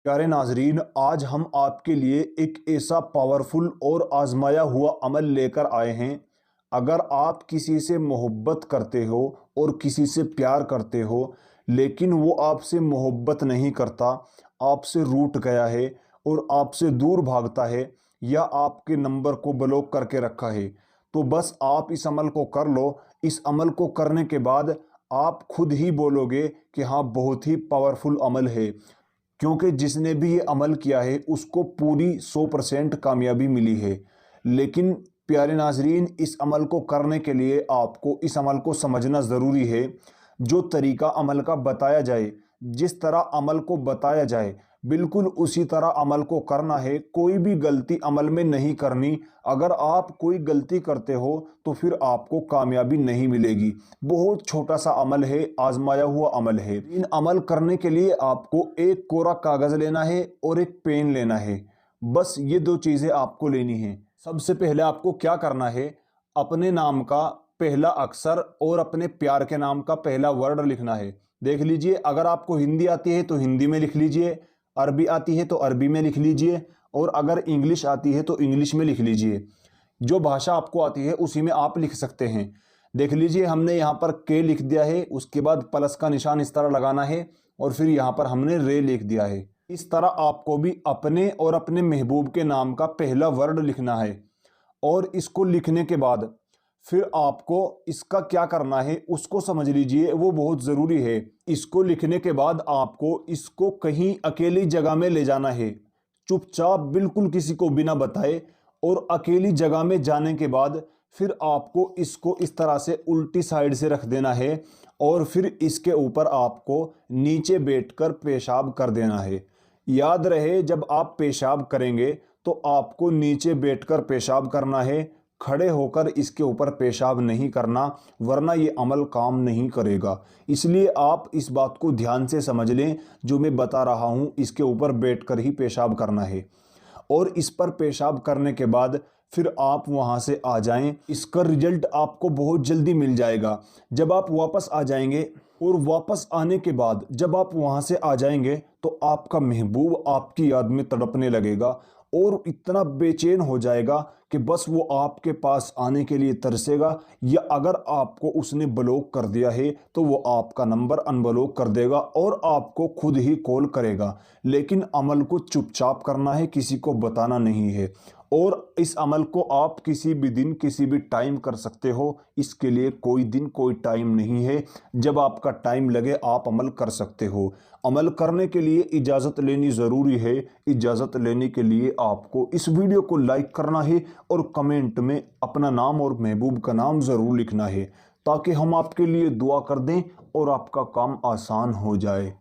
प्यारे नाजरीन, आज हम आपके लिए एक ऐसा पावरफुल और आजमाया हुआ अमल लेकर आए हैं। अगर आप किसी से मोहब्बत करते हो और किसी से प्यार करते हो, लेकिन वो आपसे मोहब्बत नहीं करता, आपसे रूठ गया है और आपसे दूर भागता है, या आपके नंबर को ब्लॉक करके रखा है, तो बस आप इस अमल को कर लो। इस अमल को करने के बाद आप खुद ही बोलोगे कि हाँ, बहुत ही पावरफुल अमल है, क्योंकि जिसने भी ये अमल किया है उसको पूरी 100% कामयाबी मिली है। लेकिन प्यारे नाजरीन, इस अमल को करने के लिए आपको इस अमल को समझना ज़रूरी है। जो तरीका अमल का बताया जाए, जिस तरह अमल को बताया जाए, बिल्कुल उसी तरह अमल को करना है। कोई भी गलती अमल में नहीं करनी। अगर आप कोई गलती करते हो तो फिर आपको कामयाबी नहीं मिलेगी। बहुत छोटा सा अमल है, आजमाया हुआ अमल है। इन अमल करने के लिए आपको एक कोरा कागज़ लेना है और एक पेन लेना है। बस ये दो चीज़ें आपको लेनी हैं। सबसे पहले आपको क्या करना है, अपने नाम का पहला अक्षर और अपने प्यार के नाम का पहला वर्ड लिखना है। देख लीजिए, अगर आपको हिंदी आती है तो हिंदी में लिख लीजिए, अरबी आती है तो अरबी में लिख लीजिए, और अगर इंग्लिश आती है तो इंग्लिश में लिख लीजिए। जो भाषा आपको आती है उसी में आप लिख सकते हैं। देख लीजिए, हमने यहाँ पर के लिख दिया है, उसके बाद प्लस का निशान इस तरह लगाना है, और फिर यहाँ पर हमने रे लिख दिया है। इस तरह आपको भी अपने और अपने महबूब के नाम का पहला वर्ड लिखना है। और इसको लिखने के बाद फिर आपको इसका क्या करना है उसको समझ लीजिए, वो बहुत ज़रूरी है। इसको लिखने के बाद आपको इसको कहीं अकेली जगह में ले जाना है, चुपचाप, बिल्कुल किसी को बिना बताए। और अकेली जगह में जाने के बाद फिर आपको इसको इस तरह से उल्टी साइड से रख देना है, और फिर इसके ऊपर आपको नीचे बैठकर पेशाब कर देना है। याद रहे, जब आप पेशाब करेंगे तो आपको नीचे बैठकर पेशाब करना है, खड़े होकर इसके ऊपर पेशाब नहीं करना, वरना ये अमल काम नहीं करेगा। इसलिए आप इस बात को ध्यान से समझ लें, जो मैं बता रहा हूँ, इसके ऊपर बैठकर ही पेशाब करना है। और इस पर पेशाब करने के बाद फिर आप वहाँ से आ जाएं। इसका रिजल्ट आपको बहुत जल्दी मिल जाएगा। जब आप वापस आ जाएंगे, और वापस आने के बाद जब आप वहाँ से आ जाएंगे, तो आपका महबूब आपकी याद में तड़पने लगेगा और इतना बेचैन हो जाएगा कि बस वो आपके पास आने के लिए तरसेगा। या अगर आपको उसने ब्लॉक कर दिया है तो वो आपका नंबर अनब्लॉक कर देगा और आपको खुद ही कॉल करेगा। लेकिन अमल को चुपचाप करना है, किसी को बताना नहीं है। और इस अमल को आप किसी भी दिन किसी भी टाइम कर सकते हो। इसके लिए कोई दिन कोई टाइम नहीं है। जब आपका टाइम लगे आप अमल कर सकते हो। अमल करने के लिए इजाज़त लेनी ज़रूरी है। इजाज़त लेने के लिए आपको इस वीडियो को लाइक करना है और कमेंट में अपना नाम और महबूब का नाम ज़रूर लिखना है, ताकि हम आपके लिए दुआ कर दें और आपका काम आसान हो जाए।